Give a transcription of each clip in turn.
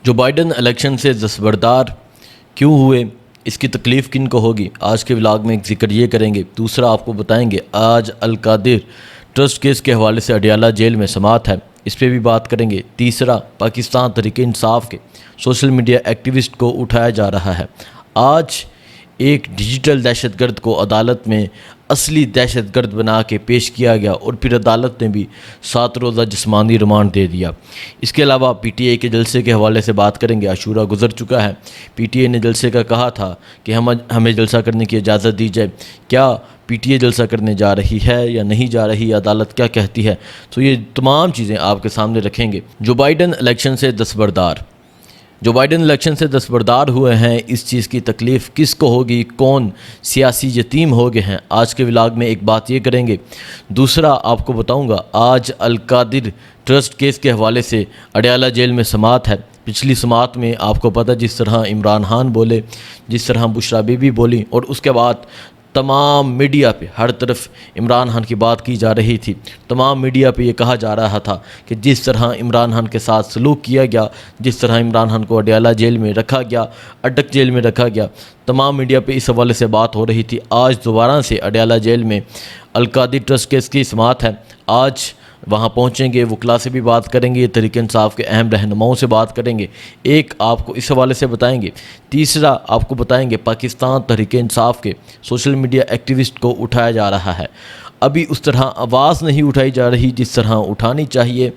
Joe Biden election سے دستبردار کیوں ہوئے، اس کی تکلیف کن کو ہوگی، آج کے ولاگ میں ایک ذکر یہ کریں گے۔ دوسرا آپ کو بتائیں گے آج القادر ٹرسٹ کیس کے حوالے سے اڈیالہ جیل میں سماعت ہے، اس پہ بھی بات کریں گے۔ تیسرا پاکستان تحریک انصاف کے سوشل میڈیا ایکٹیوسٹ کو اٹھایا جا رہا ہے۔ آج ایک ڈیجیٹل دہشت گرد کو عدالت میں اصلی دہشت گرد بنا کے پیش کیا گیا اور پھر عدالت نے بھی 7 روزہ جسمانی ریمانڈ دے دیا۔ اس کے علاوہ پی ٹی آئی کے جلسے کے حوالے سے بات کریں گے۔ عاشورہ گزر چکا ہے، پی ٹی آئی نے جلسے کا کہا تھا کہ ہمیں جلسہ کرنے کی اجازت دی جائے۔ کیا پی ٹی آئی جلسہ کرنے جا رہی ہے یا نہیں جا رہی، عدالت کیا کہتی ہے، تو یہ تمام چیزیں آپ کے سامنے رکھیں گے۔ جو بائیڈن الیکشن سے دستبردار ہوئے ہیں، اس چیز کی تکلیف کس کو ہوگی، کون سیاسی یتیم ہو گئے ہیں، آج کے ولاگ میں ایک بات یہ کریں گے۔ دوسرا آپ کو بتاؤں گا آج القادر ٹرسٹ کیس کے حوالے سے اڈیالہ جیل میں سماعت ہے۔ پچھلی سماعت میں آپ کو پتہ جس طرح عمران خان بولے، جس طرح بشرا بی بی بولی، اور اس کے بعد تمام میڈیا پہ ہر طرف عمران خان کی بات کی جا رہی تھی۔ تمام میڈیا پہ یہ کہا جا رہا تھا کہ جس طرح عمران خان کے ساتھ سلوک کیا گیا، جس طرح عمران خان کو اڈیالہ جیل میں رکھا گیا، اڈک جیل میں رکھا گیا، تمام میڈیا پہ اس حوالے سے بات ہو رہی تھی۔ آج دوبارہ سے اڈیالہ جیل میں القادر ٹرسٹ کیس کی سماعت ہے۔ آج وہاں پہنچیں گے، وکلا سے بھی بات کریں گے، تحریک انصاف کے اہم رہنماؤں سے بات کریں گے، ایک آپ کو اس حوالے سے بتائیں گے۔ تیسرا آپ کو بتائیں گے پاکستان تحریک انصاف کے سوشل میڈیا ایکٹیوسٹ کو اٹھایا جا رہا ہے۔ ابھی اس طرح آواز نہیں اٹھائی جا رہی جس طرح اٹھانی چاہیے۔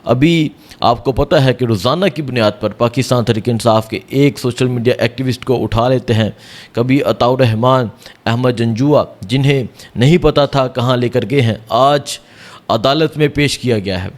ابھی آپ کو پتہ ہے کہ روزانہ کی بنیاد پر پاکستان تحریک انصاف کے ایک سوشل میڈیا ایکٹیوسٹ کو اٹھا لیتے ہیں۔ کبھی عطاء الرحمان، احمد جنجوعہ، جنہیں نہیں پتہ تھا کہاں لے کر گئے ہیں، آج عدالت میں پیش کیا گیا ہے۔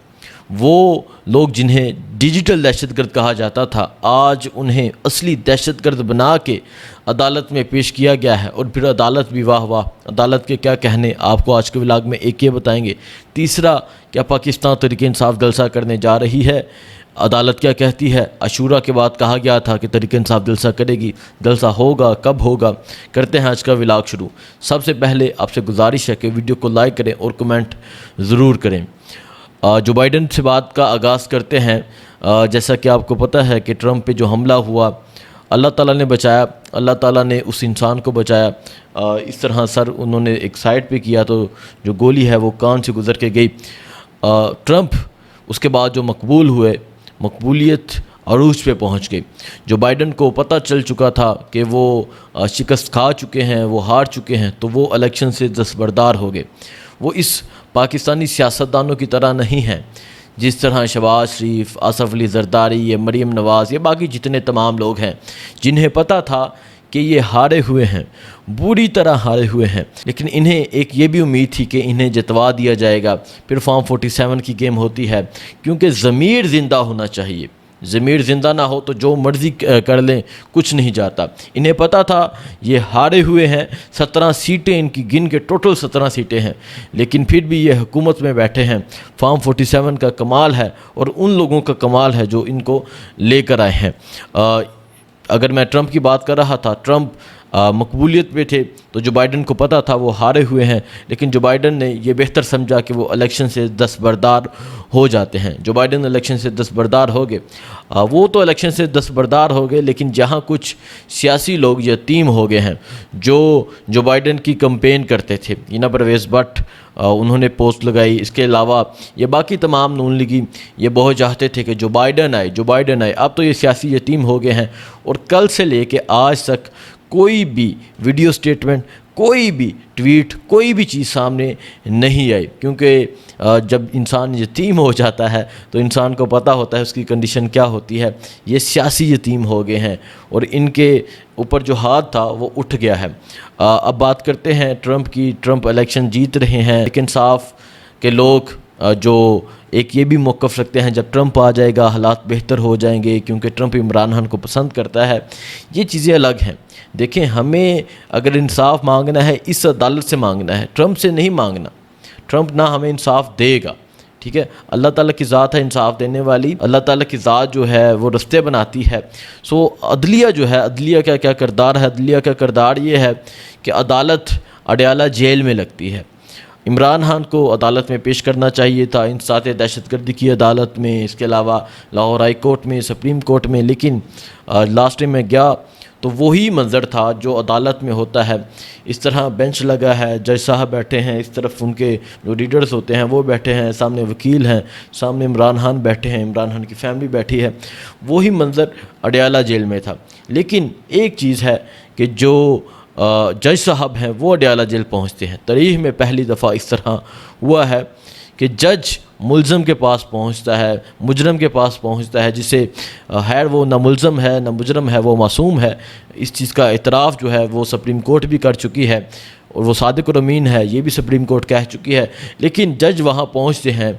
وہ لوگ جنہیں ڈیجیٹل دہشت گرد کہا جاتا تھا، آج انہیں اصلی دہشت گرد بنا کے عدالت میں پیش کیا گیا ہے، اور پھر عدالت بھی واہ واہ، عدالت کے کیا کہنے، آپ کو آج کے ولاگ میں ایک یہ بتائیں گے۔ تیسرا کیا پاکستان تحریک انصاف جلسہ کرنے جا رہی ہے، عدالت کیا کہتی ہے۔ عاشورہ کے بعد کہا گیا تھا کہ تحریک انصاف جلسہ کرے گی، جلسہ ہوگا، کب ہوگا، کرتے ہیں آج کا ولاگ شروع۔ سب سے پہلے آپ سے گزارش ہے کہ ویڈیو کو لائک کریں اور کمنٹ ضرور کریں۔ جو بائیڈن سے بات کا آغاز کرتے ہیں، جیسا کہ آپ کو پتہ ہے کہ ٹرمپ پہ جو حملہ ہوا، اللہ تعالیٰ نے بچایا، اللہ تعالیٰ نے اس انسان کو بچایا۔ اس طرح سر انہوں نے ایک سائڈ پہ کیا تو جو گولی ہے وہ کان سے گزر کے گئی۔ ٹرمپ اس کے بعد جو مقبول ہوئے، مقبولیت عروج پہ پہنچ گئی۔ جو بائیڈن کو پتہ چل چکا تھا کہ وہ شکست کھا چکے ہیں، وہ ہار چکے ہیں، تو وہ الیکشن سے دستبردار ہو گئے۔ وہ اس پاکستانی سیاستدانوں کی طرح نہیں ہیں جس طرح شہباز شریف، آصف علی زرداری، یہ مریم نواز، یہ باقی جتنے تمام لوگ ہیں جنہیں پتہ تھا کہ یہ ہارے ہوئے ہیں، بری طرح ہارے ہوئے ہیں، لیکن انہیں ایک یہ بھی امید تھی کہ انہیں جتوا دیا جائے گا۔ پھر فارم 47 کی گیم ہوتی ہے، کیونکہ ضمیر زندہ ہونا چاہیے۔ ضمیر زندہ نہ ہو تو جو مرضی کر لیں، کچھ نہیں جاتا۔ انہیں پتہ تھا یہ ہارے ہوئے ہیں، 17 سیٹیں ان کی گن کے ٹوٹل 17 سیٹیں ہیں، لیکن پھر بھی یہ حکومت میں بیٹھے ہیں۔ فارم 47 کا کمال ہے اور ان لوگوں کا کمال ہے جو ان کو لے کر آئے ہیں۔ اگر میں ٹرمپ کی بات کر رہا تھا، ٹرمپ مقبولیت پہ تھے، تو جو بائیڈن کو پتہ تھا وہ ہارے ہوئے ہیں، لیکن جو بائیڈن نے یہ بہتر سمجھا کہ وہ الیکشن سے دستبردار ہو جاتے ہیں۔ جو بائیڈن الیکشن سے دستبردار ہو گئے، وہ تو الیکشن سے دستبردار ہو گئے، لیکن جہاں کچھ سیاسی لوگ یتیم ہو گئے ہیں جو بائیڈن کی کمپین کرتے تھے، اینا پرویز بٹ انہوں نے پوسٹ لگائی، اس کے علاوہ یہ باقی تمام نون لیگی یہ بہت چاہتے تھے کہ جو بائیڈن آئے، اب تو یہ سیاسی یتیم ہو گئے ہیں، اور کل سے لے کے آج تک کوئی بھی ویڈیو سٹیٹمنٹ، کوئی بھی ٹویٹ، کوئی بھی چیز سامنے نہیں آئی، کیونکہ جب انسان یتیم ہو جاتا ہے تو انسان کو پتہ ہوتا ہے اس کی کنڈیشن کیا ہوتی ہے۔ یہ سیاسی یتیم ہو گئے ہیں اور ان کے اوپر جو ہاتھ تھا وہ اٹھ گیا ہے۔ اب بات کرتے ہیں ٹرمپ کی۔ ٹرمپ الیکشن جیت رہے ہیں، لیکن انصاف کے لوگ جو ایک یہ بھی موقف رکھتے ہیں جب ٹرمپ آ جائے گا حالات بہتر ہو جائیں گے، کیونکہ ٹرمپ عمران خان کو پسند کرتا ہے۔ یہ چیزیں الگ ہیں۔ دیکھیں، ہمیں اگر انصاف مانگنا ہے اس عدالت سے مانگنا ہے، ٹرمپ سے نہیں مانگنا۔ ٹرمپ نہ ہمیں انصاف دے گا، ٹھیک ہے؟ اللہ تعالیٰ کی ذات ہے انصاف دینے والی، اللہ تعالیٰ کی ذات جو ہے وہ رستے بناتی ہے۔ عدلیہ جو ہے، عدلیہ کا کیا کردار ہے؟ عدلیہ کا کردار یہ ہے کہ عدالت اڈیالہ جیل میں لگتی ہے، عمران خان کو عدالت میں پیش کرنا چاہیے تھا، انسداد دہشت گردی کی عدالت میں، اس کے علاوہ لاہور ہائی کورٹ میں، سپریم کورٹ میں، لیکن لاسٹ میں گیا تو وہی منظر تھا جو عدالت میں ہوتا ہے۔ اس طرح بینچ لگا ہے، جج صاحب بیٹھے ہیں، اس طرف ان کے جو ریڈرز ہوتے ہیں وہ بیٹھے ہیں، سامنے وکیل ہیں، سامنے عمران خان بیٹھے ہیں، عمران خان کی فیملی بیٹھی ہے، وہی منظر اڈیالہ جیل میں تھا۔ لیکن ایک چیز ہے کہ جو جج صاحب ہیں وہ اڈیالہ جیل پہنچتے ہیں، تاریخ میں پہلی دفعہ اس طرح ہوا ہے کہ جج ملزم کے پاس پہنچتا ہے، مجرم کے پاس پہنچتا ہے، جسے خیر وہ نہ ملزم ہے نہ مجرم ہے، وہ معصوم ہے، اس چیز کا اعتراف جو ہے وہ سپریم کورٹ بھی کر چکی ہے، اور وہ صادق اور امین ہے یہ بھی سپریم کورٹ کہہ چکی ہے۔ لیکن جج وہاں پہنچتے ہیں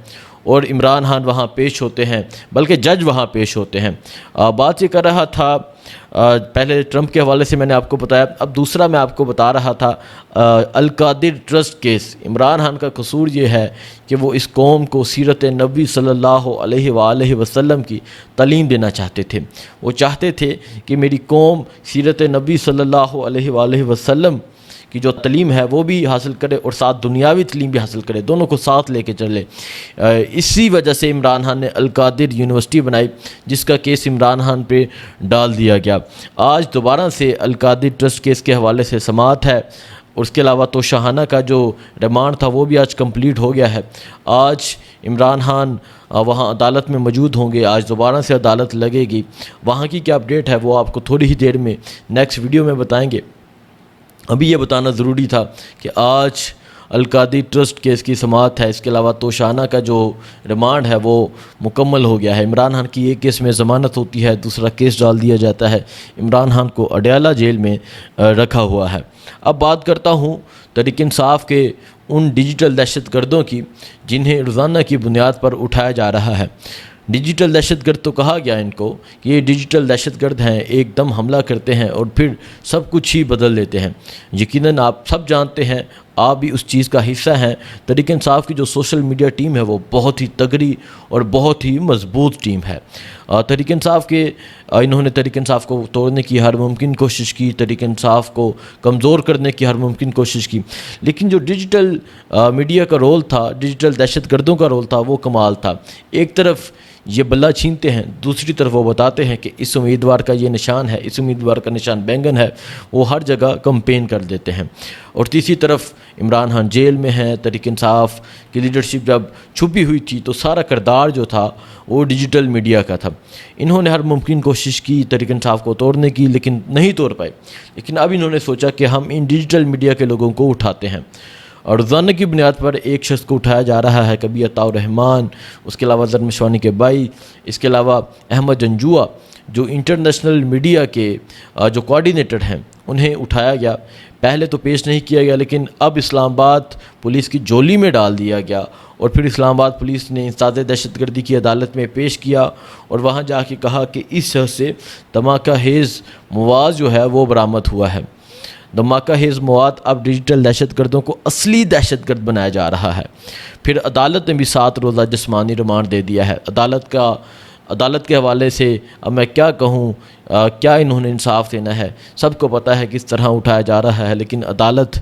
اور عمران خان وہاں پیش ہوتے ہیں، بلکہ جج وہاں پیش ہوتے ہیں۔ بات یہ کر رہا تھا، پہلے ٹرمپ کے حوالے سے میں نے آپ کو بتایا، اب دوسرا میں آپ کو بتا رہا تھا القادر ٹرسٹ کیس۔ عمران خان کا قصور یہ ہے کہ وہ اس قوم کو سیرت نبی صلی اللہ علیہ وآلہ وسلم کی تعلیم دینا چاہتے تھے۔ وہ چاہتے تھے کہ میری قوم سیرت نبی صلی اللہ علیہ وآلہ وسلم کی جو تعلیم ہے وہ بھی حاصل کرے اور ساتھ دنیاوی تعلیم بھی حاصل کرے، دونوں کو ساتھ لے کے چلے۔ اسی وجہ سے عمران خان نے القادر یونیورسٹی بنائی، جس کا کیس عمران خان پہ ڈال دیا گیا۔ آج دوبارہ سے القادر ٹرسٹ کیس کے حوالے سے سماعت ہے، اور اس کے علاوہ تو شاہانہ کا جو ریمانڈ تھا وہ بھی آج کمپلیٹ ہو گیا ہے۔ آج عمران خان وہاں عدالت میں موجود ہوں گے، آج دوبارہ سے عدالت لگے گی۔ وہاں کی کیا اپڈیٹ ہے وہ آپ کو تھوڑی ہی دیر میں نیکسٹ ویڈیو میں بتائیں گے۔ ابھی یہ بتانا ضروری تھا کہ آج القادر ٹرسٹ کیس کی سماعت ہے، اس کے علاوہ توشانہ کا جو ریمانڈ ہے وہ مکمل ہو گیا ہے۔ عمران خان کی ایک کیس میں ضمانت ہوتی ہے، دوسرا کیس ڈال دیا جاتا ہے، عمران خان کو اڈیالہ جیل میں رکھا ہوا ہے۔ اب بات کرتا ہوں تحریک انصاف کے ان ڈیجیٹل دہشت گردوں کی جنہیں روزانہ کی بنیاد پر اٹھایا جا رہا ہے۔ ڈیجیٹل دہشت گرد تو کہا گیا ان کو کہ یہ ڈیجیٹل دہشت گرد ہیں، ایک دم حملہ کرتے ہیں اور پھر سب کچھ ہی بدل دیتے ہیں۔ یقیناً آپ سب جانتے ہیں، آپ بھی اس چیز کا حصہ ہیں، تحریک انصاف کی جو سوشل میڈیا ٹیم ہے وہ بہت ہی تگڑی اور بہت ہی مضبوط ٹیم ہے۔ تحریک انصاف کے انہوں نے تحریک انصاف کو توڑنے کی ہر ممکن کوشش کی، تحریک انصاف کو کمزور کرنے کی ہر ممکن کوشش کی، لیکن جو ڈیجیٹل میڈیا کا رول تھا، ڈیجیٹل دہشت گردوں کا رول تھا، وہ کمال تھا۔ ایک طرف یہ بلہ چھینتے ہیں، دوسری طرف وہ بتاتے ہیں کہ اس امیدوار کا یہ نشان ہے، اس امیدوار کا نشان بینگن ہے، وہ ہر جگہ کمپین کر دیتے ہیں۔ اور تیسری طرف عمران خان جیل میں ہیں، تحریک انصاف کی لیڈرشپ جب چھپی ہوئی تھی تو سارا کردار جو تھا وہ ڈیجیٹل میڈیا کا تھا۔ انہوں نے ہر ممکن کوشش کی تحریک انصاف کو توڑنے کی، لیکن نہیں توڑ پائے۔ لیکن اب انہوں نے سوچا کہ ہم ان ڈیجیٹل میڈیا کے لوگوں کو اٹھاتے ہیں، اور روزانہ کی بنیاد پر ایک شخص کو اٹھایا جا رہا ہے، کبھی عطاء الرحمان، اس کے علاوہ زر مشوانی کے بھائی، اس کے علاوہ احمد جنجوعہ جو انٹرنیشنل میڈیا کے جو کوارڈینیٹر ہیں، انہیں اٹھایا گیا۔ پہلے تو پیش نہیں کیا گیا، لیکن اب اسلام آباد پولیس کی جولی میں ڈال دیا گیا، اور پھر اسلام آباد پولیس نے انسداد دہشت گردی کی عدالت میں پیش کیا، اور وہاں جا کے کہا کہ اس شخص سے دھماکہ خیز مواد جو ہے وہ برآمد ہوا ہے۔ دھماکہ خیز مواد اب ڈیجیٹل دہشت گردوں کو اصلی دہشت گرد بنایا جا رہا ہے۔ پھر عدالت نے بھی 7 روزہ جسمانی ریمانڈ دے دیا ہے۔ عدالت کے حوالے سے اب میں کیا کہوں، کیا انہوں نے انصاف دینا ہے؟ سب کو پتہ ہے کس طرح اٹھایا جا رہا ہے، لیکن عدالت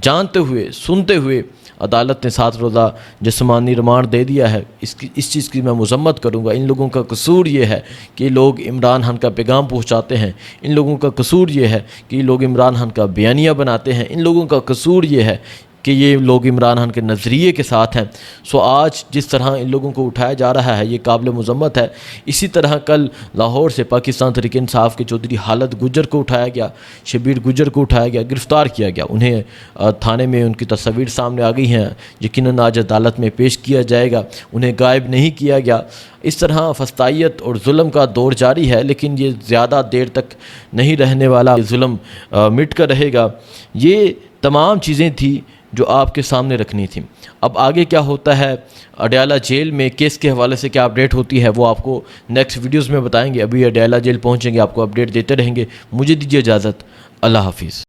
جانتے ہوئے سنتے ہوئے عدالت نے 7 روزہ جسمانی ریمانڈ دے دیا ہے۔ اس چیز کی میں مذمت کروں گا۔ ان لوگوں کا قصور یہ ہے کہ یہ لوگ عمران خان کا پیغام پہنچاتے ہیں، ان لوگوں کا قصور یہ ہے کہ یہ لوگ عمران خان کا بیانیہ بناتے ہیں، ان لوگوں کا قصور یہ ہے کہ یہ لوگ عمران خان کے نظریے کے ساتھ ہیں۔ آج جس طرح ان لوگوں کو اٹھایا جا رہا ہے یہ قابل مذمت ہے۔ اسی طرح کل لاہور سے پاکستان تحریک انصاف کے چودھری خالد گجر کو اٹھایا گیا، شبیر گجر کو اٹھایا گیا، گرفتار کیا گیا۔ انہیں تھانے میں ان کی تصاویر سامنے آ گئی ہیں، یقیناً آج عدالت میں پیش کیا جائے گا۔ انہیں غائب نہیں کیا گیا۔ اس طرح فسطائیت اور ظلم کا دور جاری ہے، لیکن یہ زیادہ دیر تک نہیں رہنے والا، یہ ظلم مٹ کر رہے گا۔ یہ تمام چیزیں تھیں جو آپ کے سامنے رکھنی تھی۔ اب آگے کیا ہوتا ہے، اڈیالہ جیل میں کیس کے حوالے سے کیا اپڈیٹ ہوتی ہے، وہ آپ کو نیکسٹ ویڈیوز میں بتائیں گے۔ ابھی اڈیالہ جیل پہنچیں گے، آپ کو اپڈیٹ دیتے رہیں گے۔ مجھے دیجیے اجازت، اللہ حافظ۔